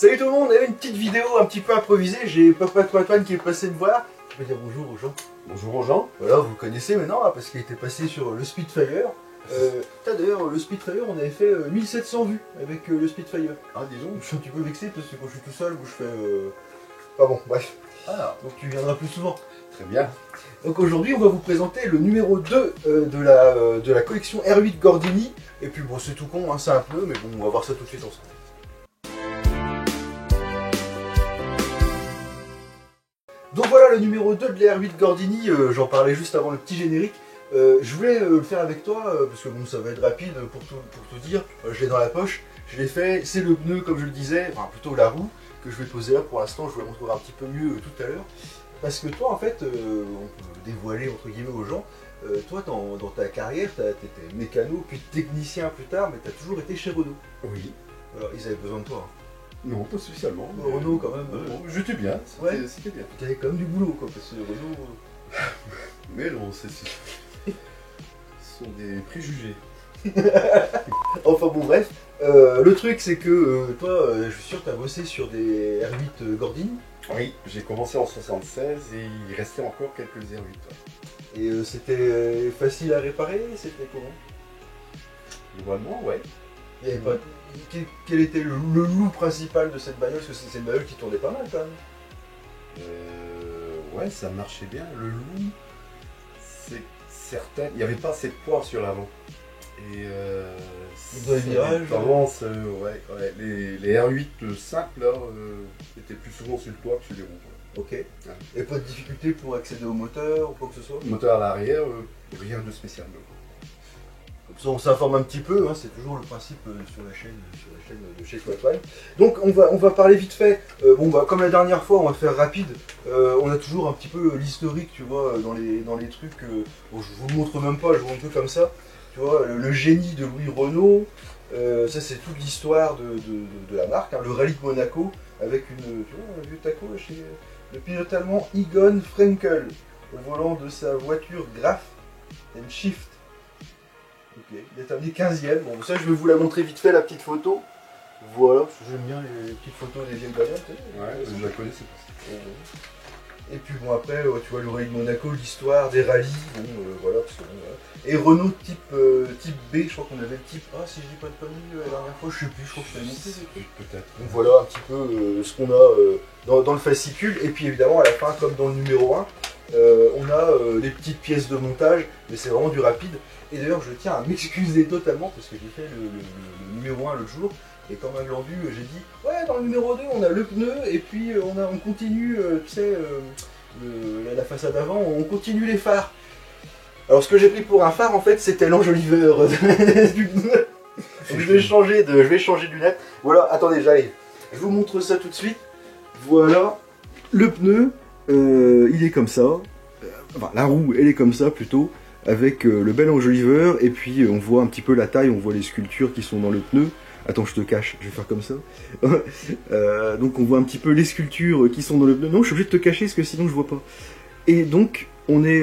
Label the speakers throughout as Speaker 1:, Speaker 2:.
Speaker 1: Salut tout le monde, on avait une petite vidéo un petit peu improvisée, j'ai Papa Antoine qui est passé me voir. Je peux dire bonjour aux gens.
Speaker 2: Bonjour aux gens.
Speaker 1: Voilà, vous le connaissez maintenant hein, parce qu'il était passé sur le Spitfire. D'ailleurs, le Spitfire, on avait fait 1700 vues avec le Spitfire.
Speaker 2: Ah, disons.
Speaker 1: Je suis un petit peu vexé parce que quand je suis tout seul, je fais... Pas bon, bref.
Speaker 2: Ah,
Speaker 1: Donc tu viendras plus souvent.
Speaker 2: très bien.
Speaker 1: Donc aujourd'hui, on va vous présenter le numéro 2 de la collection R8 Gordini. Et puis bon, c'est tout con, hein, c'est un pneu, mais bon, on va voir ça tout de suite ensemble. Donc voilà le numéro 2 de l'R8 Gordini, j'en parlais juste avant le petit générique. Je voulais le faire avec toi, parce que bon, ça va être rapide pour tout dire. Je l'ai dans la poche, je l'ai fait, c'est le pneu comme je le disais, enfin plutôt la roue, que je vais poser là pour l'instant, je vous la montrerai un petit peu mieux tout à l'heure. Parce que toi en fait, on peut dévoiler entre guillemets aux gens, toi dans ta carrière, tu étais mécano, puis technicien plus tard, mais tu as toujours été chez Renault.
Speaker 2: Oui.
Speaker 1: Alors ils avaient besoin de toi. Hein.
Speaker 2: Non, pas spécialement.
Speaker 1: Renault quand même.
Speaker 2: J'étais bien, c'était bien.
Speaker 1: Tu avais quand même du boulot quoi, parce que Renault...
Speaker 2: Mais non, ce sont des préjugés.
Speaker 1: Enfin bon bref, le truc c'est que toi, je suis sûr que tu as bossé sur des R8 Gordini.
Speaker 2: Oui, j'ai commencé en 76 et il restait encore quelques R8.
Speaker 1: Et c'était facile à réparer, c'était comment?
Speaker 2: Globalement, ouais.
Speaker 1: Il y avait pas... Quel était le loup principal de cette bagnole? Parce que c'est une bagnole qui tournait pas mal quand même.
Speaker 2: Ouais, ça marchait bien. Le loup, c'est certain. Il n'y avait pas assez de poids sur l'avant. Et
Speaker 1: dans les virages,
Speaker 2: tendance, ouais. Les R8 simples, là, étaient plus souvent sur le toit que sur les roues.
Speaker 1: Ok. Et pas de difficulté pour accéder au moteur ou quoi que ce soit?
Speaker 2: Moteur à l'arrière, rien de spécial.
Speaker 1: Comme ça on s'informe un petit peu, hein, c'est toujours le principe sur la chaîne de chez Antoine. Donc on va parler vite fait. Bon bah comme la dernière fois, on va faire rapide. On a toujours un petit peu l'historique, tu vois, dans les trucs. Bon, je vous le montre même pas, je vous montre un peu comme ça. Tu vois, le génie de Louis Renault. Ça c'est toute l'histoire de la marque, hein, le rallye de Monaco avec tu vois, un vieux taco chez le pilote allemand Egon Frenkel au volant de sa voiture Graf and Shift. Ok, il est amené 15e. Bon, ça, je vais vous la montrer vite fait, la petite photo. Voilà, parce que j'aime bien les petites photos des vieilles bagnoles.
Speaker 2: Ouais, je la connais, c'est possible.
Speaker 1: Et puis bon, après, tu vois, le rallye de Monaco, l'histoire des rallyes. Bon, voilà, parce que, voilà. Et Renault type B, je crois qu'on avait le type A, si je dis pas de conneries, la dernière fois, je sais plus, je crois que je l'avais monté.
Speaker 2: Peut-être.
Speaker 1: Donc voilà un petit peu ce qu'on a dans le fascicule. Et puis évidemment, à la fin, comme dans le numéro 1, on a des petites pièces de montage, mais c'est vraiment du rapide. Et d'ailleurs, je tiens à m'excuser totalement parce que j'ai fait le numéro 1 l'autre jour. Et quand m'a glandu, j'ai dit ouais, dans le numéro 2, on a le pneu et puis on continue, tu sais, la façade avant, on continue les phares. Alors, ce que j'ai pris pour un phare, en fait, c'était l'enjoliveur du pneu. Donc, je vais changer de lunette. Voilà, attendez, j'arrive. Je vous montre ça tout de suite. Voilà, le pneu, il est comme ça. Enfin, la roue, elle est comme ça plutôt. Avec le bel enjoliveur, et puis on voit un petit peu la taille, on voit les sculptures qui sont dans le pneu. Attends, je te cache, je vais faire comme ça. Donc on voit un petit peu les sculptures qui sont dans le pneu. Non, je suis obligé de te cacher parce que sinon je vois pas. Et donc on est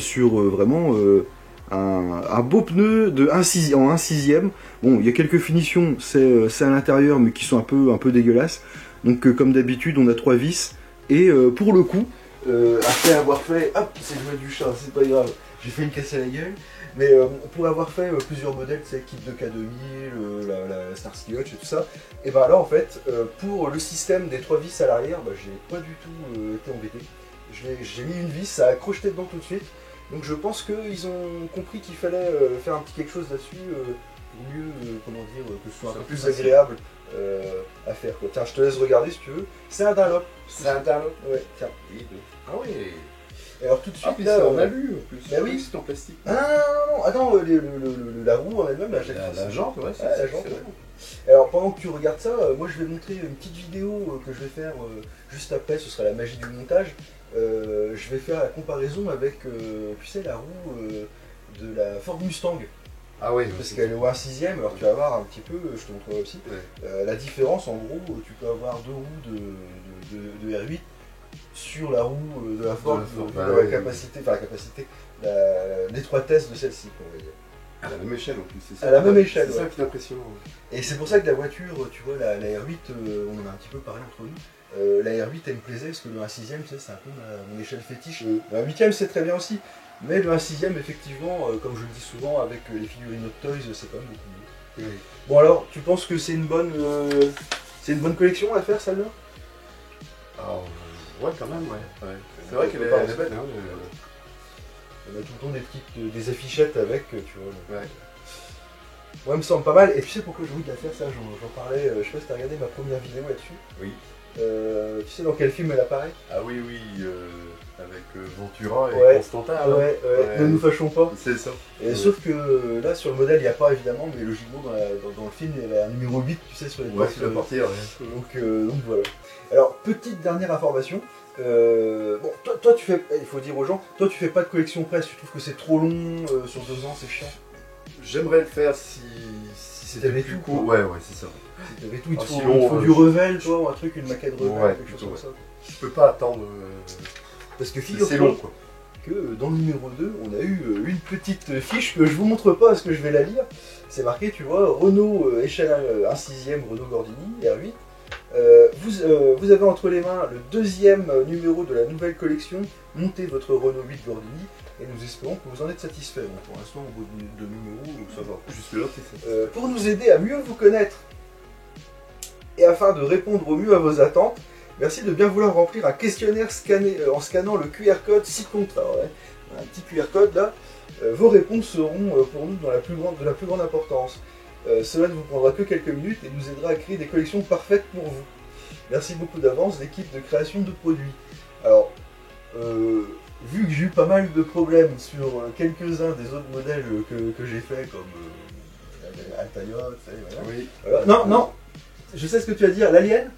Speaker 1: sur vraiment un beau pneu de en 1/6. Bon, il y a quelques finitions, c'est à l'intérieur, mais qui sont un peu dégueulasses. Donc comme d'habitude, on a 3 vis. Et pour le coup, après avoir fait... Hop, c'est le joie du chat, c'est pas grave. J'ai fait une casse à la gueule, mais pour avoir fait plusieurs modèles, tu sais, kit de K2000, la Starsky Hutch et tout ça, et ben là en fait, pour le système des 3 vis à l'arrière, bah, j'ai pas du tout été embêté. J'ai mis une vis, ça a crocheté dedans tout de suite, donc je pense qu'ils ont compris qu'il fallait faire un petit quelque chose là-dessus, pour mieux, comment dire, que ce soit un peu plus agréable à faire, quoi. Tiens, je te laisse regarder si tu veux. C'est un Dunlop.
Speaker 2: C'est un Dunlop?
Speaker 1: Ouais, tiens.
Speaker 2: Ah oui.
Speaker 1: Et alors tout de suite,
Speaker 2: mais
Speaker 1: là,
Speaker 2: ça, on a lu en plus.
Speaker 1: Bah oui,
Speaker 2: c'est en plastique.
Speaker 1: Ah non, attends, la roue en elle-même,
Speaker 2: la jante, ouais,
Speaker 1: la jante. Ouais. Alors pendant que tu regardes ça, moi je vais montrer une petite vidéo que je vais faire juste après, ce sera la magie du montage. Je vais faire la comparaison avec, tu sais, la roue de la Ford Mustang.
Speaker 2: Ah oui.
Speaker 1: Parce qu'elle est au 1/6, alors tu vas voir un petit peu, je te montrerai aussi, ouais. La différence en gros, tu peux avoir 2 roues de R8 sur la roue de la Ford, la capacité, enfin la capacité, l'étroitesse de celle-ci, on va dire.
Speaker 2: À la même échelle en plus, c'est ça.
Speaker 1: À la même échelle,
Speaker 2: C'est ça
Speaker 1: ouais.
Speaker 2: qui est impressionnant.
Speaker 1: Et c'est pour ça que la voiture, tu vois, la R8, on en a un petit peu parlé entre nous. La R8, elle me plaisait parce que le 1/6, tu sais, c'est un peu mon échelle fétiche. Le 1/8, c'est très bien aussi. Mais le 1/6, effectivement, comme je le dis souvent, avec les figurines Hot Toys, c'est quand même beaucoup mieux.
Speaker 2: Oui.
Speaker 1: Bon alors, tu penses que c'est une bonne collection à faire, celle-là?
Speaker 2: Alors, ouais, quand même, ouais. C'est vrai qu'elle est belle, hein.
Speaker 1: On a tout le temps des affichettes avec, tu vois.
Speaker 2: Ouais.
Speaker 1: Moi, elle me semble pas mal. Et tu sais pourquoi j'ai envie de la faire, ça, j'en parlais, je sais pas si t'as regardé ma première vidéo là-dessus.
Speaker 2: Oui.
Speaker 1: Tu sais dans quel film elle apparaît?
Speaker 2: Ah oui, avec Ventura et
Speaker 1: Ouais.
Speaker 2: Constantin. alors.
Speaker 1: Ouais, ne nous fâchons pas.
Speaker 2: C'est ça.
Speaker 1: Et sauf que là, sur le modèle, il n'y a pas évidemment, mais logiquement, dans le film, il y a un numéro 8, tu sais, sur les
Speaker 2: Ouais,
Speaker 1: portes.
Speaker 2: tu vas partir. Ouais.
Speaker 1: Donc voilà. Alors, petite dernière information. Bon, toi, tu fais, il faut dire aux gens, toi, tu fais pas de collection presse, tu trouves que c'est trop long, sur 2 ans, c'est chiant.
Speaker 2: J'aimerais le faire si c'était
Speaker 1: t'avais
Speaker 2: plus
Speaker 1: tout,
Speaker 2: court.
Speaker 1: quoi.
Speaker 2: Ouais, c'est ça.
Speaker 1: Si t'avais tout, il te faut,
Speaker 2: sinon,
Speaker 1: il te faut du Revel, toi, ou un truc, une maquette Revel,
Speaker 2: Ouais,
Speaker 1: quelque chose
Speaker 2: plutôt,
Speaker 1: comme ça.
Speaker 2: Je peux pas attendre.
Speaker 1: Parce que
Speaker 2: C'est
Speaker 1: figure-toi
Speaker 2: long, quoi.
Speaker 1: que dans le numéro 2, on a eu une petite fiche que je vous montre pas parce que je vais la lire. C'est marqué, tu vois, Renault échelle 1/6, Renault Gordini, R8. Vous avez entre les mains le 2e numéro de la nouvelle collection. Montez votre Renault 8 Gordini et nous espérons que vous en êtes satisfait. Bon, pour l'instant, au bout de numéros, ça va.
Speaker 2: Jusque-là, c'est ça.
Speaker 1: Pour nous aider à mieux vous connaître et afin de répondre au mieux à vos attentes, merci de bien vouloir remplir un questionnaire en scannant le QR code ci-contre. Alors, ouais, un petit QR code là. Vos réponses seront pour nous de la plus grande importance. Cela ne vous prendra que quelques minutes et nous aidera à créer des collections parfaites pour vous. Merci beaucoup d'avance, l'équipe de création de produits. Alors, vu que j'ai eu pas mal de problèmes sur quelques-uns des autres modèles que j'ai fait, comme Altaïa, voilà.
Speaker 2: Oui.
Speaker 1: Non, je sais ce que tu vas dire, l'Alien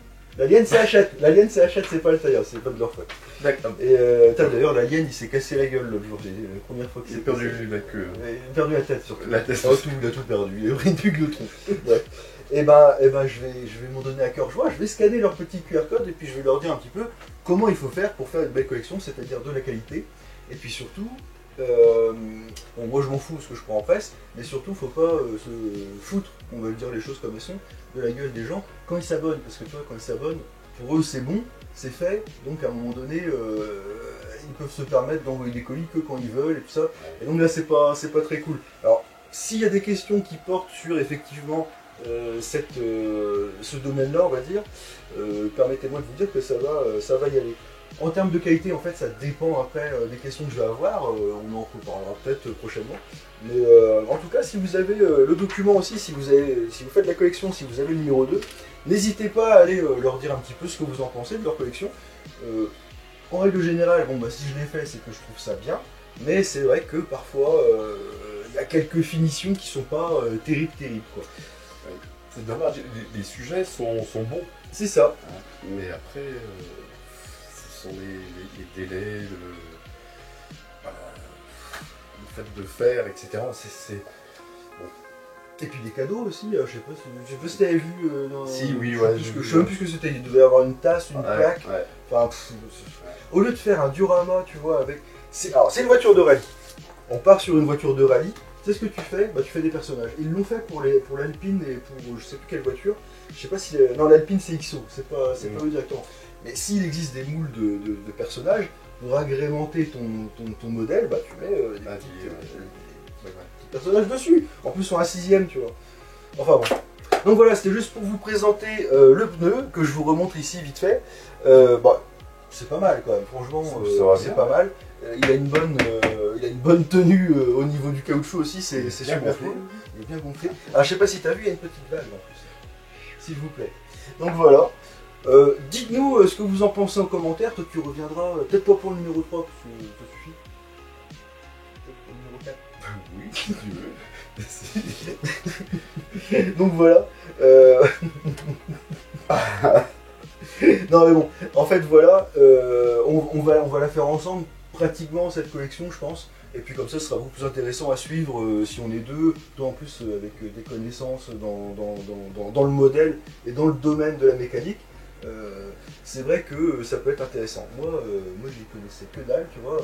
Speaker 1: c'est Hachette, c'est pas Altaïa, c'est pas de leur faute.
Speaker 2: D'accord.
Speaker 1: Et d'ailleurs, l'Alien il s'est cassé la gueule l'autre jour, c'est la première fois que
Speaker 2: Il
Speaker 1: c'est
Speaker 2: a perdu
Speaker 1: cassé.
Speaker 2: la queue.
Speaker 1: Il a perdu la tête surtout.
Speaker 2: La tête.
Speaker 1: Ah, il a tout perdu, il a pris une pique de tronc. Bref. Et ben, je vais m'en donner à cœur joie, je vais scanner leur petit QR code et puis je vais leur dire un petit peu comment il faut faire pour faire une belle collection, c'est-à-dire de la qualité. Et puis surtout, bon, moi je m'en fous parce que je prends en presse, mais surtout faut pas se foutre, on va dire les choses comme elles sont, de la gueule des gens quand ils s'abonnent. Parce que tu vois, quand ils s'abonnent, pour eux c'est bon, c'est fait, donc à un moment donné, ils peuvent se permettre d'envoyer des colis que quand ils veulent et tout ça. Et donc là c'est pas très cool. Alors, s'il y a des questions qui portent sur effectivement ce domaine-là, on va dire, permettez-moi de vous dire que ça va y aller. En termes de qualité, en fait, ça dépend après des questions que je vais avoir. On en reparlera peut-être prochainement. Mais en tout cas, si vous avez le document aussi, si vous faites la collection, si vous avez le numéro 2, n'hésitez pas à aller leur dire un petit peu ce que vous en pensez de leur collection. En règle générale, bon, bah, si je l'ai fait, c'est que je trouve ça bien. Mais c'est vrai que parfois, il y a quelques finitions qui sont pas terribles, quoi.
Speaker 2: C'est dommage, les sujets sont bons.
Speaker 1: C'est ça.
Speaker 2: Mais après, ce sont les délais, le fait de faire, etc. C'est
Speaker 1: Et puis des cadeaux aussi, je sais pas si tu avais vu dans...
Speaker 2: Si, oui,
Speaker 1: je
Speaker 2: ouais.
Speaker 1: sais même plus ce que c'était, il devait y avoir une tasse, une plaque.
Speaker 2: Ouais.
Speaker 1: Enfin, au lieu de faire un diorama, tu vois, avec... Alors, c'est une voiture de rallye. On part sur une voiture de rallye. Tu sais ce que tu fais? Bah, tu fais des personnages. Ils l'ont fait pour l'Alpine et pour je sais plus quelle voiture. Je sais pas si... Non, l'Alpine c'est XO, c'est pas eux directement. Mais s'il existe des moules de personnages, pour agrémenter ton modèle, bah tu mets des petits personnages dessus. En plus, sur un 6ème, tu vois. Enfin bon. Donc voilà, c'était juste pour vous présenter le pneu, que je vous remontre ici vite fait. Bah, c'est pas mal quand même, franchement, c'est pas mal. Il a une bonne tenue au niveau du caoutchouc aussi, c'est super cool. Il est bien gonflé. Alors je sais pas si tu as vu, il y a une petite vague en plus. S'il vous plaît. Donc voilà. Dites-nous ce que vous en pensez en commentaire. Toi tu reviendras, peut-être pas pour le numéro 3, parce que ça suffit. Peut-être pour le numéro 4.
Speaker 2: Oui, si tu veux.
Speaker 1: Donc voilà. Non mais bon, en fait voilà, on va la faire ensemble pratiquement cette collection je pense. Et puis comme ça, ce sera beaucoup plus intéressant à suivre si on est deux, toi en plus avec des connaissances dans le modèle et dans le domaine de la mécanique. c'est vrai que ça peut être intéressant. Moi j'y connaissais que dalle, tu vois.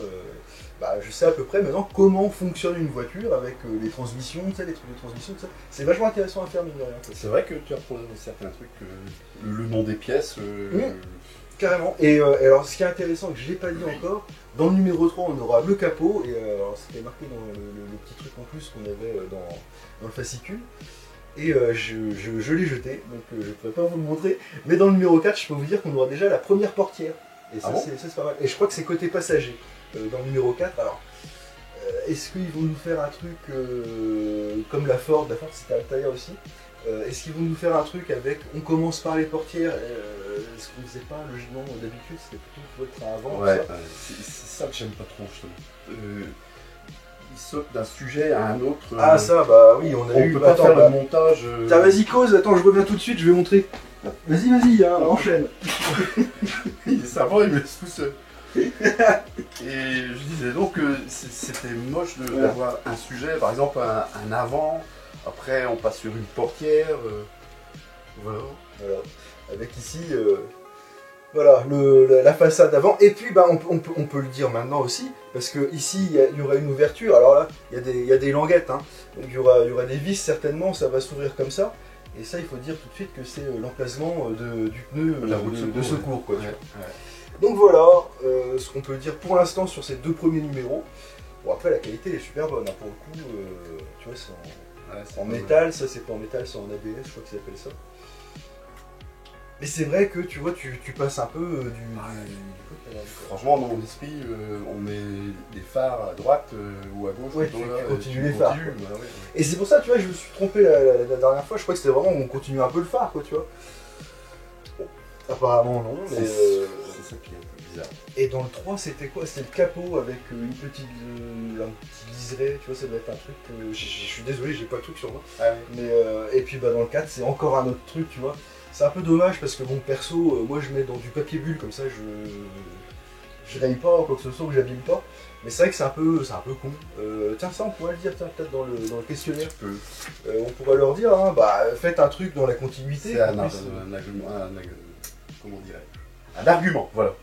Speaker 1: Je sais à peu près maintenant comment fonctionne une voiture avec les transmissions, tu sais, les trucs de transmission, tout ça. C'est vachement intéressant à faire, mine de rien.
Speaker 2: C'est vrai que tu apprends certains trucs, le nom des pièces.
Speaker 1: Carrément. Et alors, ce qui est intéressant et que je l'ai pas dit encore, dans le numéro 3, on aura le capot, et alors c'était marqué dans le petit truc en plus qu'on avait dans le fascicule. Et je l'ai jeté, donc je ne pourrais pas vous le montrer. Mais dans le numéro 4, je peux vous dire qu'on aura déjà la première portière. Et ça, c'est pas mal. Et je crois que c'est côté passager dans le numéro 4. Alors, est-ce qu'ils vont nous faire un truc comme la Ford c'était Altaïa aussi. Est-ce qu'ils vont nous faire un truc avec on commence par les portières, ce qu'on ne faisait pas logiquement d'habitude, c'était plutôt votre train avant.
Speaker 2: Ouais, c'est ça que j'aime pas trop justement. Il saute d'un sujet à un autre.
Speaker 1: Ah ça, bah oui, on a eu...
Speaker 2: On peut pas faire le montage...
Speaker 1: Tiens, vas-y, cause, attends, je reviens tout de suite, je vais montrer. Vas-y, hein, enchaîne.
Speaker 2: Il est sympa, il me laisse tout seul. Et je disais donc que c'était moche d'avoir un sujet, par exemple un avant, après on passe sur une portière, voilà.
Speaker 1: Avec ici... Voilà, la façade avant, et puis on peut le dire maintenant aussi, parce que ici il y aura une ouverture, alors là il y a des languettes, hein. Donc il y aura des vis certainement, ça va s'ouvrir comme ça, et ça il faut dire tout de suite que c'est l'emplacement du pneu de secours. Quoi,
Speaker 2: ouais.
Speaker 1: Donc voilà ce qu'on peut dire pour l'instant sur ces deux premiers numéros. Bon après la qualité elle est super bonne, hein, pour le coup, tu vois c'est en métal, ça c'est pas en métal, c'est en ABS je crois qu'ils appellent ça. Mais c'est vrai que tu vois, tu passes un peu
Speaker 2: Franchement, dans mon esprit, on met des phares à droite ou à gauche.
Speaker 1: Ouais, tu continues les phares. Bah, ouais. Et c'est pour ça, tu vois, je me suis trompé la dernière fois. Je crois que c'était vraiment on continue un peu le phare, quoi, tu vois. Bon, apparemment non, mais
Speaker 2: c'est ça qui est un peu bizarre.
Speaker 1: Et dans le 3, c'était quoi? C'était le capot avec un petit liseré, tu vois, ça doit être un truc. Je suis désolé, j'ai pas le truc sur moi.
Speaker 2: Ah, oui.
Speaker 1: Mais et puis dans le 4, c'est encore un autre truc, tu vois. C'est un peu dommage parce que bon perso, moi je mets dans du papier bulle comme ça, je raye pas quoi que ce soit, que j'abîme pas. Mais c'est vrai que c'est un peu con. Tiens ça on pourrait le dire peut-être dans le questionnaire. On pourrait leur dire, hein, faites un truc dans la continuité.
Speaker 2: C'est un argument, comment dirais-je, un argument, voilà.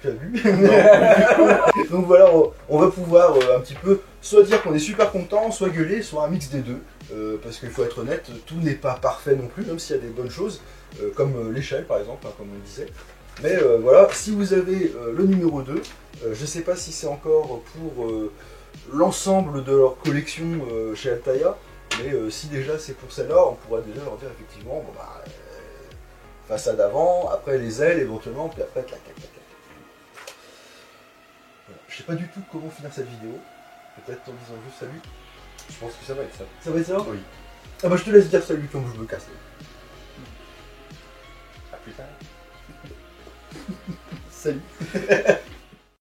Speaker 1: Tu as vu? Donc voilà, on va pouvoir un petit peu soit dire qu'on est super content, soit gueuler, soit un mix des deux. Parce qu'il faut être honnête, tout n'est pas parfait non plus, même s'il y a des bonnes choses, comme l'échelle par exemple, hein, comme on disait. Mais voilà, si vous avez le numéro 2, je ne sais pas si c'est encore pour l'ensemble de leur collection chez Altaïa, mais si déjà c'est pour celle-là, on pourra déjà leur dire effectivement, façade avant, après les ailes éventuellement, puis après clac. Voilà. Je sais pas du tout comment finir cette vidéo, peut-être en disant juste salut.
Speaker 2: Je pense que ça va être ça.
Speaker 1: Ça va être ça?
Speaker 2: Oui.
Speaker 1: Ah bah je te laisse dire salut quand je me casse.
Speaker 2: A plus tard.
Speaker 1: Salut.